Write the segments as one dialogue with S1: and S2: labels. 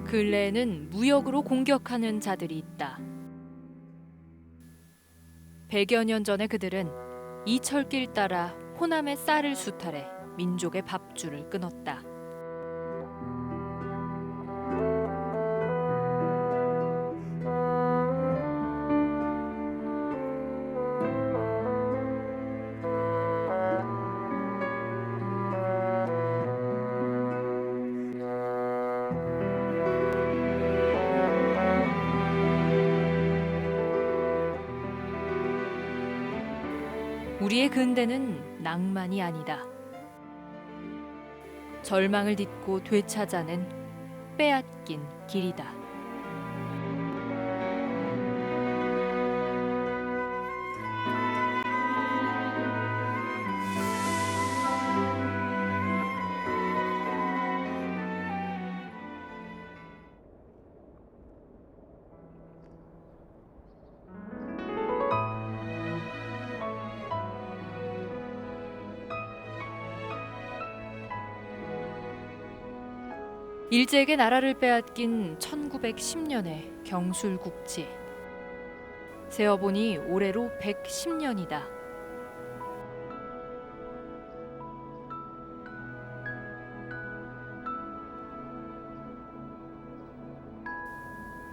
S1: 근래에는 무역으로 공격하는 자들이 있다. 100여 년 전에 그들은 이 철길 따라 호남의 쌀을 수탈해 민족의 밥줄을 끊었다. 우리의 근대는 낭만이 아니다. 절망을 딛고 되찾아낸 빼앗긴 길이다. 일제에게 나라를 빼앗긴 1910년의 경술국지. 세어보니 올해로 110년이다.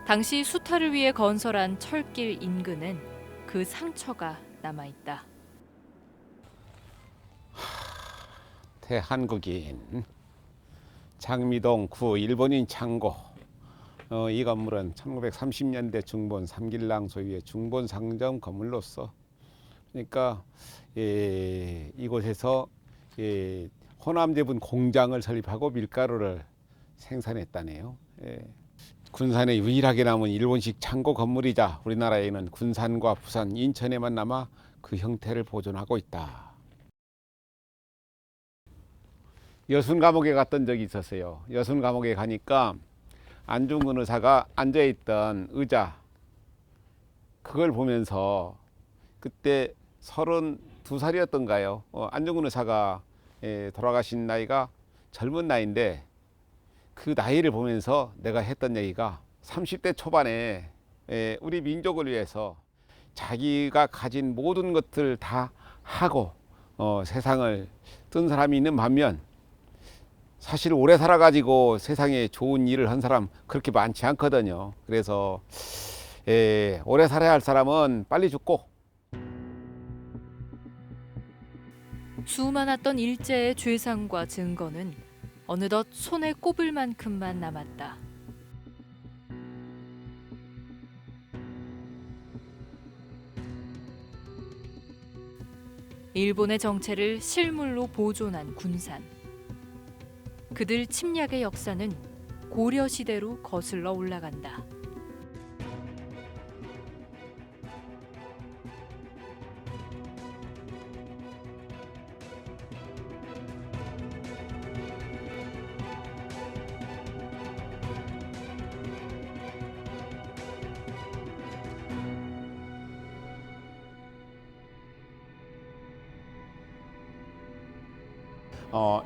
S1: 당시 수탈을 위해 건설한 철길 인근은 그 상처가 남아있다.
S2: 대한국인 장미동 구 일본인 창고. 이 건물은 1930년대 중본 삼길랑 소유의 중본 상점 건물로서, 그러니까 이곳에서 호남제분 공장을 설립하고 밀가루를 생산했다네요. 군산에 유일하게 남은 일본식 창고 건물이자 우리나라에는 군산과 부산, 인천에만 남아 그 형태를 보존하고 있다. 여순 감옥에 갔던 적이 있었어요. 여순 감옥에 가니까 안중근 의사가 앉아있던 의자, 그걸 보면서 그때 32살이었던가요. 안중근 의사가 돌아가신 나이가 젊은 나이인데, 그 나이를 보면서 내가 했던 얘기가 30대 초반에 우리 민족을 위해서 자기가 가진 모든 것들 다 하고 세상을 뜬 사람이 있는 반면, 사실 오래 살아가지고 세상에 좋은 일을 한 사람 그렇게 많지 않거든요. 그래서 오래 살아야 할 사람은 빨리 죽고.
S1: 수많았던 일제의 죄상과 증거는 어느덧 손에 꼽을 만큼만 남았다. 일본의 정체를 실물로 보존한 군산. 그들 침략의 역사는 고려 시대로 거슬러 올라간다.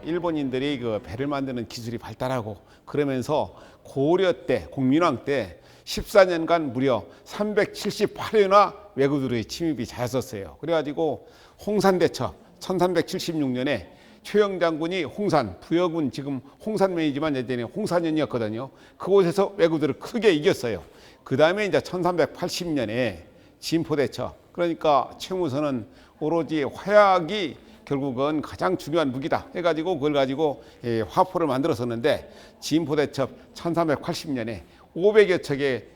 S2: 일본인들이 그 배를 만드는 기술이 발달하고 그러면서 고려 때, 공민왕 때 14년간 무려 378회나 외국인의 침입이 잦았어요. 그래가지고 홍산대첩 1376년에 최영 장군이 홍산, 부여군 지금 홍산면이지만 예전에 홍산현이었거든요. 그곳에서 외국들을 크게 이겼어요. 그 다음에 이제 1380년에 진포대첩, 그러니까 최무선은 오로지 화약이 결국은 가장 중요한 무기다 해가지고 그걸 가지고 화포를 만들었었는데, 진포대첩 1380년에 500여 척의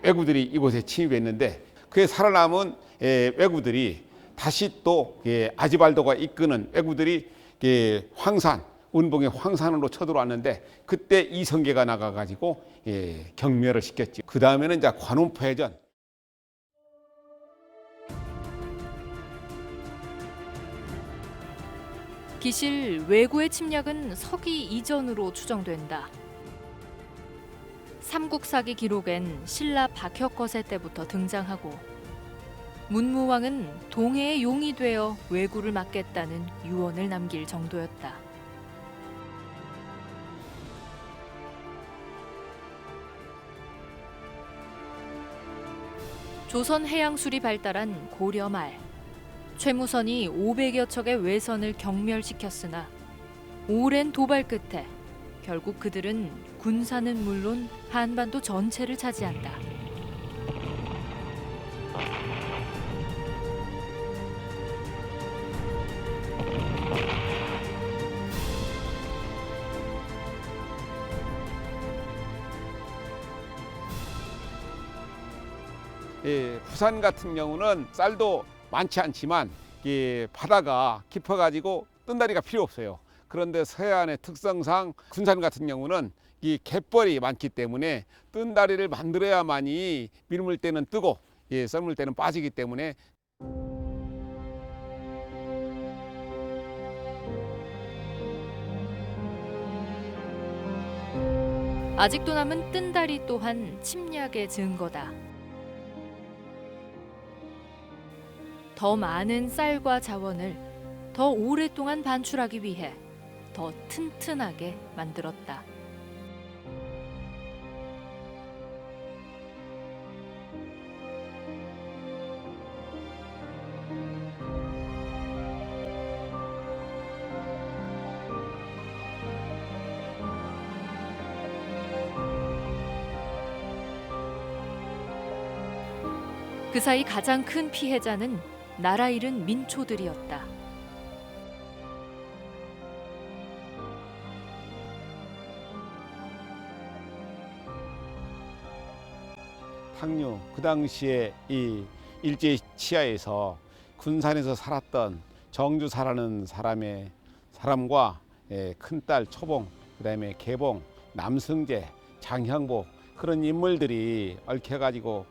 S2: 왜구들이 이곳에 침입했는데, 그에 살아남은 왜구들이 다시 또 아지발도가 이끄는 왜구들이 황산, 운봉의 황산으로 쳐들어왔는데, 그때 이성계가 나가가지고 경멸을 시켰죠. 그 다음에는 이제 관운포해전.
S1: 기실 왜구의 침략은 서기 이전으로 추정된다. 삼국사기 기록엔 신라 박혁거세 때부터 등장하고, 문무왕은 동해의 용이 되어 왜구를 막겠다는 유언을 남길 정도였다. 조선 해양술이 발달한 고려 말, 최무선이 500여 척의 외선을 경멸시켰으나 오랜 도발 끝에 결국 그들은 군사는 물론 한반도 전체를 차지한다.
S2: 예, 부산 같은 경우는 쌀도 많지 않지만 바다가 깊어가지고 뜬다리가 필요 없어요. 그런데 서해안의 특성상 군산 같은 경우는 이 갯벌이 많기 때문에 뜬다리를 만들어야만이 밀물 때는 뜨고 썰물 때는 빠지기 때문에
S1: 아직도 남은 뜬다리 또한 침략의 증거다. 더 많은 쌀과 자원을 더 오랫동안 반출하기 위해 더 튼튼하게 만들었다. 그 사이 가장 큰 피해자는 나라 잃은 민초들이었다.
S2: 탕류 그 당시에 이 일제 치하에서 군산에서 살았던 정주사라는 사람과 큰딸 초봉, 그다음에 개봉, 남승재, 장형복 그런 인물들이 얽혀가지고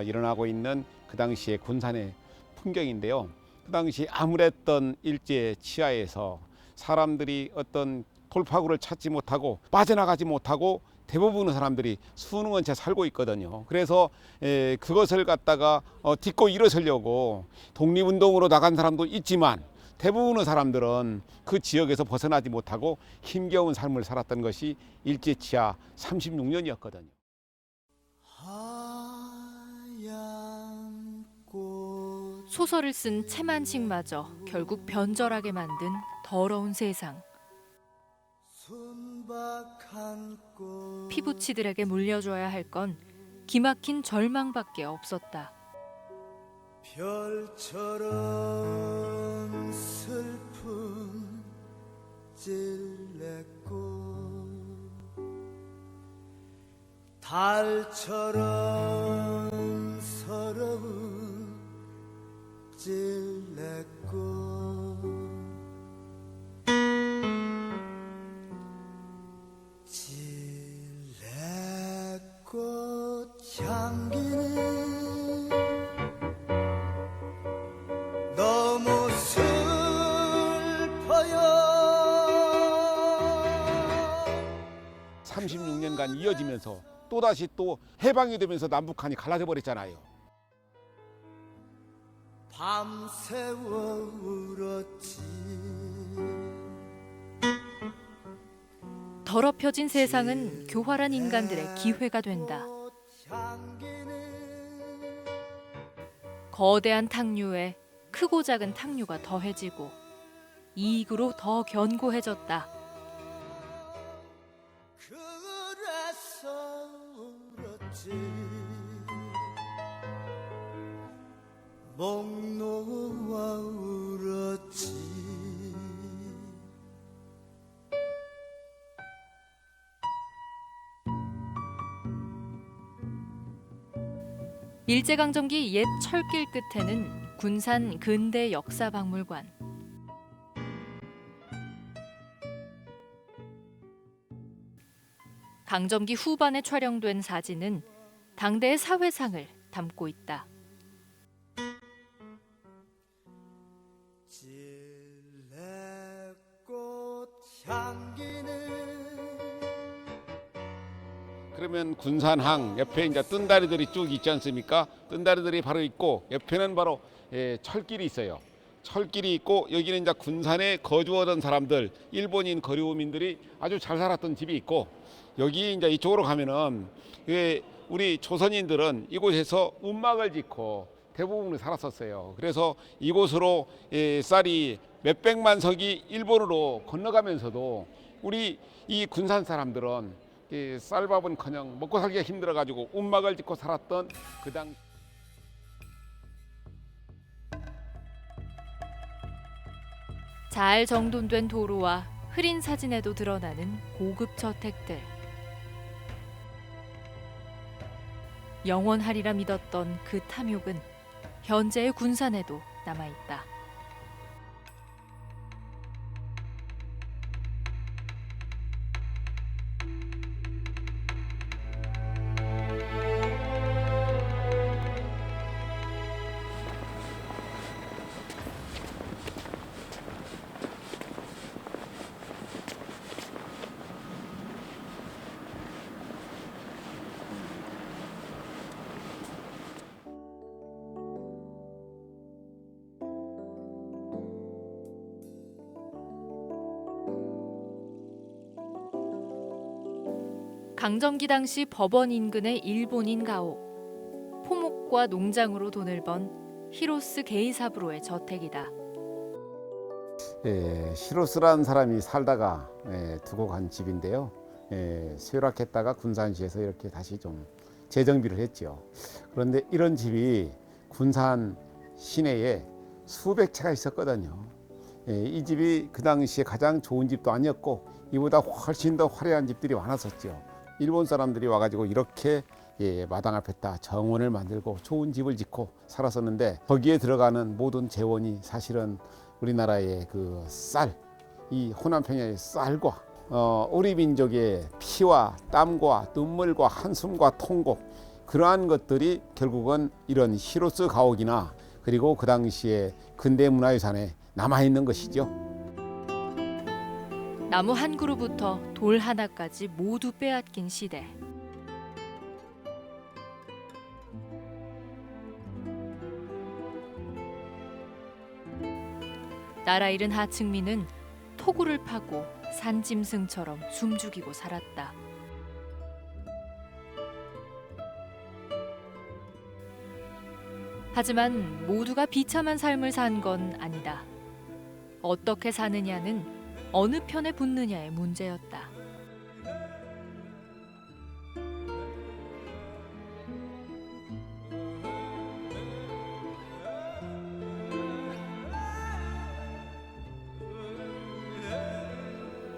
S2: 일어나고 있는 그 당시의 군산의 풍경인데요. 그 당시 암울했던 일제 치하에서 사람들이 어떤 돌파구를 찾지 못하고 빠져나가지 못하고 대부분의 사람들이 수능은 채 살고 있거든요. 그래서 그것을 갖다가 딛고 일어서려고 독립운동으로 나간 사람도 있지만 대부분의 사람들은 그 지역에서 벗어나지 못하고 힘겨운 삶을 살았던 것이 일제 치하 36년이었거든요.
S1: 소설을 쓴 채만식마저 결국 변절하게 만든 더러운 세상. 피부치들에게 물려줘야 할 건 기막힌 절망밖에 없었다.
S3: 별처럼 슬픈 찔레꽃 달처럼 서러운 찔레꽃 찔레꽃 향기는 너무 슬퍼요.
S2: 36년간 이어지면서 또다시 또 해방이 되면서 남북한이 갈라져 버렸잖아요.
S3: 밤새워 울었지.
S1: 더럽혀진 세상은 교활한 인간들의 기회가 된다. 거대한 탕류에 크고 작은 탕류가 더해지고 이익으로 더 견고해졌다.
S3: 그래서 울었지. 목 놓아 울었지.
S1: 일제강점기 옛 철길 끝에는 군산 근대 역사박물관. 강점기 후반에 촬영된 사진은 당대의 사회상을 담고 있다.
S3: 찔레꽃 향기는
S2: 그러면 군산항 옆에 이제 뜬다리들이 쭉 있지 않습니까? 뜬다리들이 바로 있고 옆에는 바로 철길이 있어요. 철길이 있고 여기는 이제 군산에 거주하던 사람들, 일본인 거류민들이 아주 잘 살았던 집이 있고 여기 이제 이쪽으로 가면은 우리 조선인들은 이곳에서 움막을 짓고 대부분 살았었어요. 그래서 이곳으로 쌀이 몇백만 석이 일본으로 건너가면서도 우리 이 군산 사람들은 쌀밥은커녕 먹고 살기가 힘들어가지고 움막을 짓고 살았던 그 당.
S1: 잘 정돈된 도로와 흐린 사진에도 드러나는 고급 저택들. 영원하리라 믿었던 그 탐욕은 현재의 군산에도 남아있다. 강점기 당시 법원 인근의 일본인 가옥. 포목과 농장으로 돈을 번 히로스 게이사부로의 저택이다.
S2: 히로스라는 사람이 살다가 두고 간 집인데요. 쇠락했다가 군산시에서 이렇게 다시 좀 재정비를 했죠. 그런데 이런 집이 군산 시내에 수백 채가 있었거든요. 이 집이 그 당시에 가장 좋은 집도 아니었고 이보다 훨씬 더 화려한 집들이 많았었죠. 일본 사람들이 와가지고 이렇게 마당 앞에다 정원을 만들고 좋은 집을 짓고 살았었는데 거기에 들어가는 모든 재원이 사실은 우리나라의 그 쌀, 이 호남 평야의 쌀과 우리 민족의 피와 땀과 눈물과 한숨과 통곡, 그러한 것들이 결국은 이런 히로스 가옥이나 그리고 그 당시에 근대 문화유산에 남아있는 것이죠.
S1: 나무 한 그루부터 돌 하나까지 모두 빼앗긴 시대. 나라 잃은 하층민은 토구를 파고 산짐승처럼 숨죽이고 살았다. 하지만 모두가 비참한 삶을 산 건 아니다. 어떻게 사느냐는 어느 편에 붙느냐의 문제였다.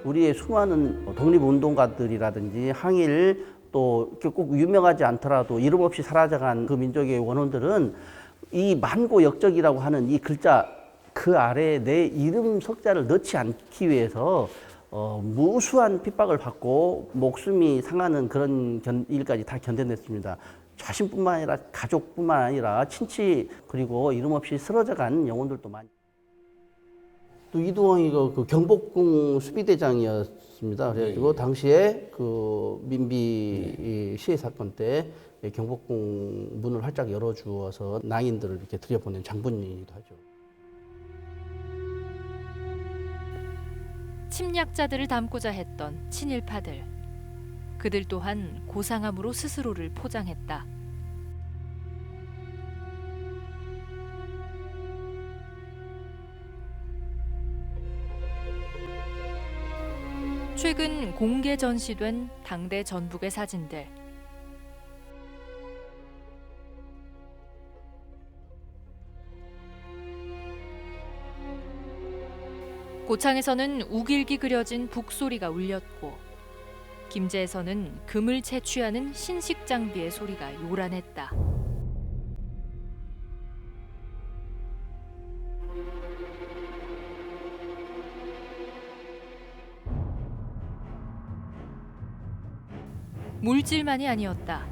S4: 우리의 수많은 독립운동가들이라든지 항일 또 이렇게 꼭 유명하지 않더라도 이름 없이 사라져간 그 민족의 원혼들은 이 만고역적이라고 하는 이 글자 그 아래에 내 이름 석자를 넣지 않기 위해서 무수한 핍박을 받고 목숨이 상하는 그런 일까지 다 견뎌냈습니다. 자신뿐만 아니라 가족뿐만 아니라 친치 그리고 이름 없이 쓰러져간 영혼들도 많이. 또 이두왕이가 그 경복궁 수비대장이었습니다. 그래가지고 당시에 그 민비 시해 사건 때 경복궁 문을 활짝 열어주어서 낭인들을 이렇게 들여보낸 장군이기도 하죠.
S1: 침략자들을 담고자 했던 친일파들. 그들 또한 고상함으로 스스로를 포장했다. 최근 공개 전시된 당대 전북의 사진들. 고창에서는 우길기 그려진 북소리가 울렸고 김제에서는 금을 채취하는 신식 장비의 소리가 요란했다. 물질만이 아니었다.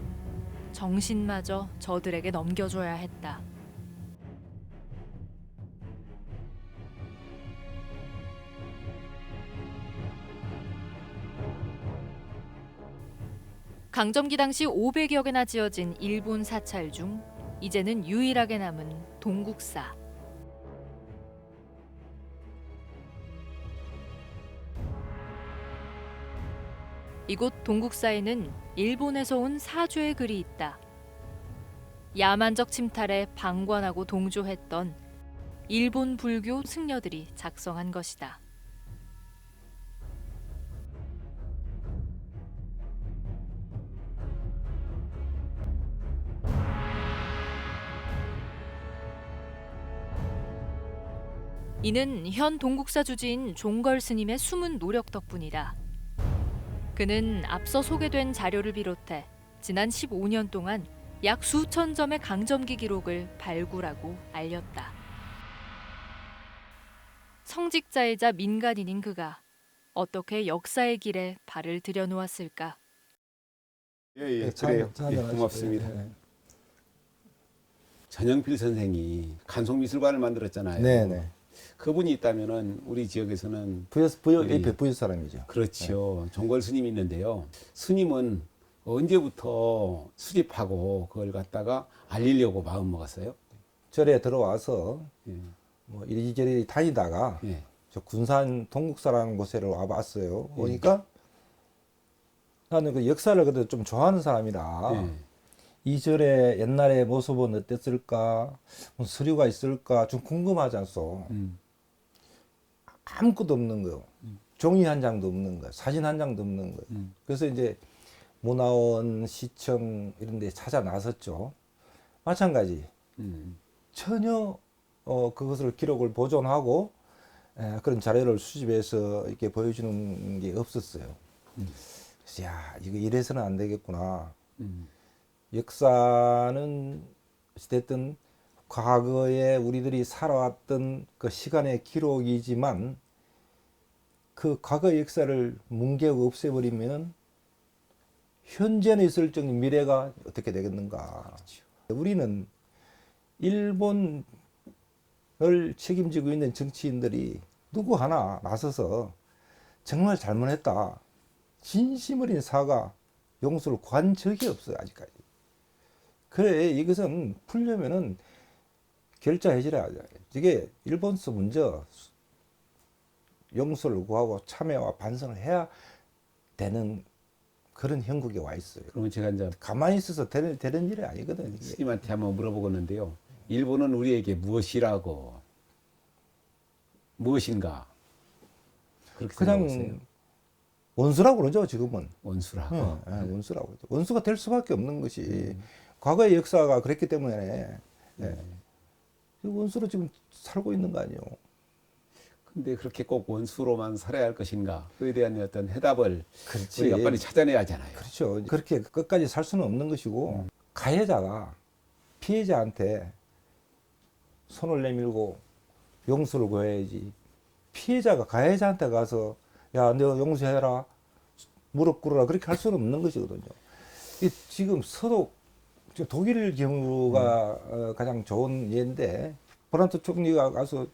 S1: 정신마저 저들에게 넘겨줘야 했다. 강점기 당시 500여 개나 지어진 일본 사찰 중 이제는 유일하게 남은 동국사. 이곳 동국사에는 일본에서 온 사주의 글이 있다. 야만적 침탈에 방관하고 동조했던 일본 불교 승려들이 작성한 것이다. 이는 현 동국사 주지인 종걸 스님의 숨은 노력 덕분이다. 그는 앞서 소개된 자료를 비롯해 지난 15년 동안 약 수천 점의 강점기 기록을 발굴하고 알렸다. 성직자이자 민간인인 그가 어떻게 역사의 길에 발을 들여놓았을까?
S2: 예, 그래요. 예, 고맙습니다. 전영필 선생이 간송미술관을 만들었잖아요.
S5: 네네.
S2: 그분이 있다면은 우리 지역에서는
S5: 부여
S2: 우리-
S5: 옆에 부여 사람이죠.
S2: 그렇죠. 종걸 스님이 있는데요. 스님은 언제부터 수집하고 그걸 갖다가 알리려고 마음 먹었어요?
S5: 절에 들어와서
S2: 예.
S5: 뭐 이리저리 다니다가
S2: 예.
S5: 저 군산 동국사라는 곳에 와봤어요. 오니까 나는 그 역사를 그래도 좀 좋아하는 사람이라
S2: 예.
S5: 이 절의 옛날의 모습은 어땠을까, 뭐 서류가 있을까 좀 궁금하지 않소. 아무것도 없는 거요. 종이 한 장도 없는 거예요. 사진 한 장도 없는 거예요. 그래서 이제 문화원, 시청 이런 데 찾아 나섰죠. 마찬가지. 전혀 그것을 기록을 보존하고 그런 자료를 수집해서 이렇게 보여주는 게 없었어요. 그래서 야, 이거 이래서는 안 되겠구나. 역사는 어찌됐든 과거에 우리들이 살아왔던 그 시간의 기록이지만 그 과거의 역사를 뭉개고 없애버리면 현재는 있을 적인 미래가 어떻게 되겠는가. 우리는 일본을 책임지고 있는 정치인들이 누구 하나 나서서 정말 잘못했다, 진심 어린 사과, 용서를 구한 적이 없어요, 아직까지. 그래, 이것은 풀려면은 결자 해지를 하자. 이게 일본서 먼저 용서를 구하고 참회와 반성을 해야 되는 그런 형국에 와 있어요.
S2: 그러면 제가 이제
S5: 가만히 있어서 되는 일이 아니거든. 이게.
S2: 스님한테 한번 물어보겠는데요. 일본은 우리에게 무엇이라고, 무엇인가 그렇게 생각하세요?
S5: 그냥 원수라고 그러죠, 지금은.
S2: 원수라고.
S5: 원수라고 그러죠. 원수가 될 수밖에 없는 것이 과거의 역사가 그랬기 때문에 원수로 지금 살고 있는 거 아니에요.
S2: 근데 그렇게 꼭 원수로만 살아야 할 것인가? 그에 대한 어떤 해답을
S5: 그렇지.
S2: 우리가 빨리 찾아내야 하잖아요.
S5: 그렇죠. 그렇게 끝까지 살 수는 없는 것이고 가해자가 피해자한테 손을 내밀고 용서를 구해야지. 피해자가 가해자한테 가서 야, 너 용서해라, 무릎 꿇어라, 그렇게 할 수는 없는 것이거든요. 지금 서독, 지금 독일 경우가 가장 좋은 예인데, 브란트 총리가 가서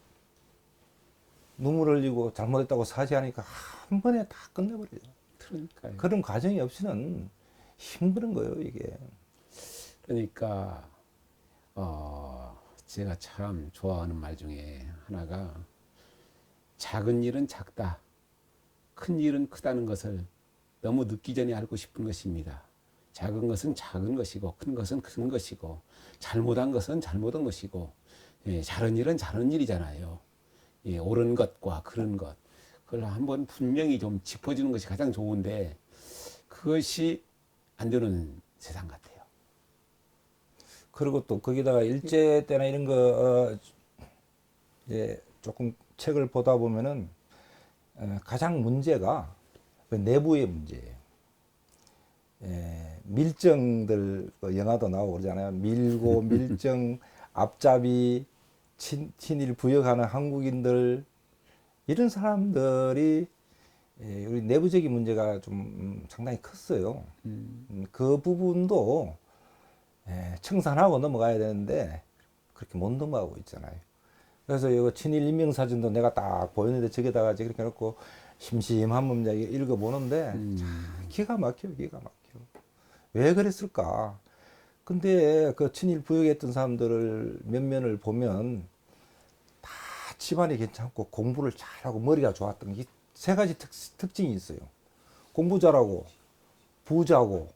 S5: 눈물 흘리고 잘못했다고 사죄하니까 한 번에 다 끝내버려요.
S2: 그러니까요.
S5: 그런 과정이 없이는 힘든 거예요, 이게.
S2: 그러니까 제가 참 좋아하는 말 중에 하나가 작은 일은 작다, 큰 일은 크다는 것을 너무 늦기 전에 알고 싶은 것입니다. 작은 것은 작은 것이고 큰 것은 큰 것이고 잘못한 것은 잘못한 것이고 잘한 일은 잘한 일이잖아요. 옳은 것과 그른 것, 그걸 한번 분명히 좀 짚어주는 것이 가장 좋은데 그것이 안 되는 세상 같아요.
S5: 그리고 또 거기다가 일제 때나 이런 거 이제 조금 책을 보다 보면은 가장 문제가 그 내부의 문제예요. 밀정들, 영화도 나오고 그러잖아요. 밀고 밀정, 앞잡이, 친일 부역하는 한국인들, 이런 사람들이 우리 내부적인 문제가 좀 상당히 컸어요. 그 부분도 청산하고 넘어가야 되는데 그렇게 못 넘어가고 있잖아요. 그래서 이거 친일 인명사전도 내가 딱 보였는데 저기다가 이렇게 해놓고 심심한 번 읽어보는데 참 기가 막혀요, 기가 막혀. 왜 그랬을까? 근데 그 친일 부역했던 사람들을 면면을 보면 다 집안이 괜찮고 공부를 잘하고 머리가 좋았던 게 세 가지 특징이 있어요. 공부 잘하고 부자고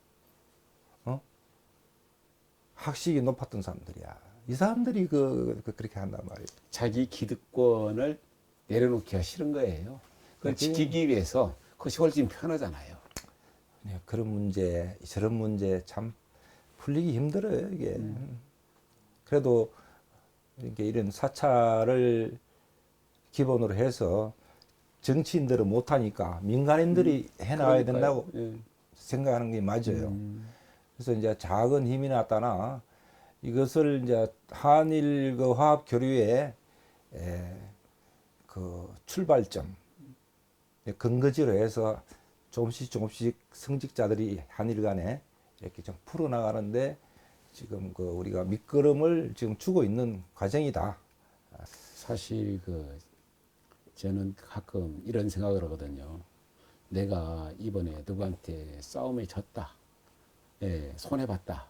S5: 학식이 높았던 사람들이야. 이 사람들이 그렇게 한단 말이에요.
S2: 자기 기득권을 내려놓기가 싫은 거예요. 그걸
S5: 그치.
S2: 지키기 위해서 그것이 훨씬 편하잖아요.
S5: 네, 그런 문제, 저런 문제 참 풀리기 힘들어요, 이게. 그래도 이렇게 이런 사찰을 기본으로 해서 정치인들은 못하니까 민간인들이 해나가야 된다고
S2: 예.
S5: 생각하는 게 맞아요. 그래서 이제 작은 힘이 났다나 이것을 이제 한일 그 화합 교류의 그 출발점, 근거지로 해서 조금씩 성직자들이 한일 간에 이렇게 좀 풀어나가는데 지금 그 우리가 밑거름을 지금 주고 있는 과정이다.
S2: 사실 저는 가끔 이런 생각을 하거든요. 내가 이번에 누구한테 싸움에 졌다. 예, 손해봤다.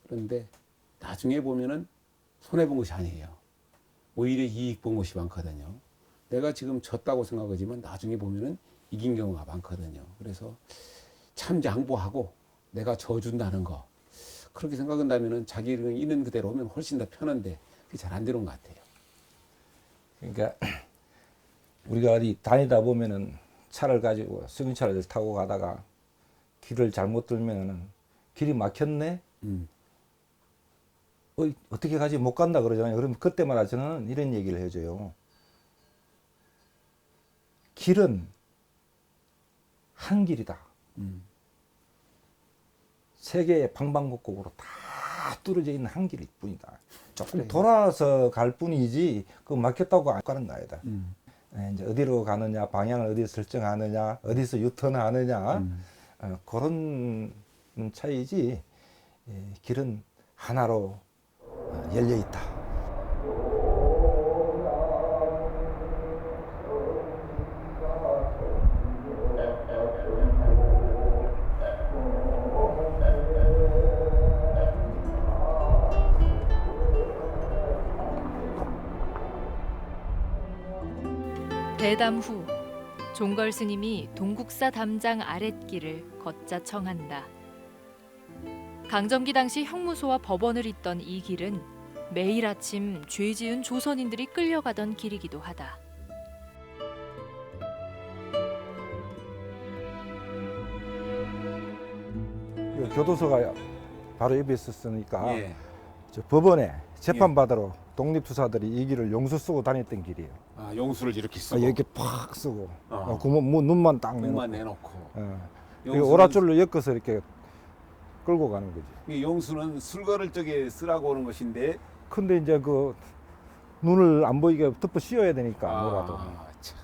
S2: 그런데 나중에 보면은 손해본 것이 아니에요. 오히려 이익 본 것이 많거든요. 내가 지금 졌다고 생각하지만 나중에 보면은 이긴 경우가 많거든요. 그래서 참 양보하고 내가 져준다는 거. 그렇게 생각한다면은 자기는 있는 그대로 오면 훨씬 더 편한데 그게 잘 안 되는 것 같아요.
S5: 그러니까 우리가 어디 다니다 보면은 차를 가지고 승용차를 타고 가다가 길을 잘못 들면은 길이 막혔네. 어떻게 가지 못 간다 그러잖아요. 그럼 그때마다 저는 이런 얘기를 해줘요. 길은 한 길이다. 세계의 방방곡곡으로 다 뚫어져 있는 한 길일 뿐이다. 조금 돌아서 갈 뿐이지 그 막혔다고 안 가는 거 아니다. 이제 어디로 가느냐, 방향을 어디서 설정하느냐, 어디서 유턴하느냐 그런 차이지 길은 하나로 열려 있다.
S1: 대담 후 종걸 스님이 동국사 담장 아랫길을 걷자 청한다. 강점기 당시 형무소와 법원을 잇던 이 길은 매일 아침 죄 지은 조선인들이 끌려가던 길이기도 하다.
S5: 교도소가 바로 옆에 있었으니까
S2: 예.
S5: 저 법원에 재판받으러 독립투사들이 이 길을 용수 쓰고 다녔던 길이에요.
S2: 아, 용수를 이렇게 쓰고
S5: 이렇게 팍 쓰고
S2: 어.
S5: 눈만 딱 내놓고
S2: 눈만 내놓고.
S5: 그리고 오랏줄로 엮어서 이렇게 끌고 가는 거지.
S2: 이 용수는 술거를 쪽에 쓰라고 하는 것인데
S5: 근데 이제 그 눈을 안 보이게 덮어 씌워야 되니까 뭐라도
S2: 참.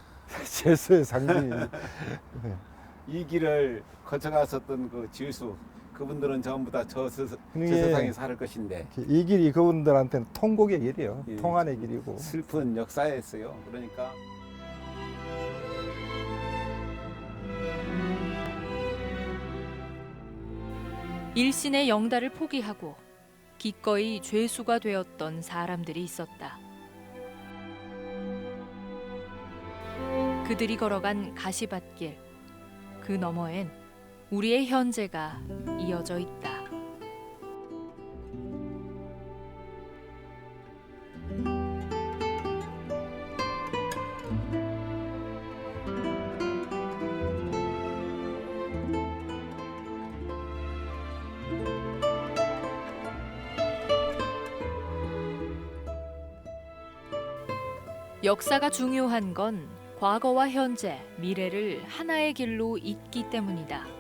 S5: 제수의 상징이
S2: 이 길을 거쳐갔었던 그 지휘수 그분들은 전부 다 저
S5: 그게
S2: 세상에 살 것인데
S5: 이 길이 그분들한테는 통곡의 길이에요.
S2: 예.
S5: 통한의 길이고.
S2: 슬픈 역사였어요. 그러니까
S1: 일신의 영달을 포기하고 기꺼이 죄수가 되었던 사람들이 있었다. 그들이 걸어간 가시밭길, 그 너머엔 우리의 현재가 이어져 있다. 역사가 중요한 건 과거와 현재, 미래를 하나의 길로 잇기 때문이다.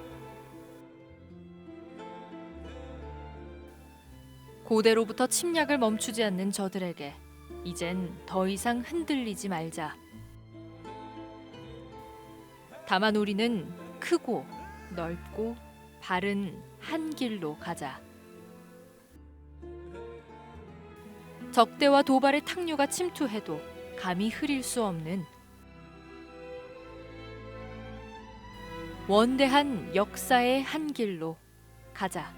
S1: 고대로부터 침략을 멈추지 않는 저들에게 이젠 더 이상 흔들리지 말자. 다만 우리는 크고 넓고 바른 한 길로 가자. 적대와 도발의 탕류가 침투해도 감히 흐릴 수 없는 원대한 역사의 한 길로 가자.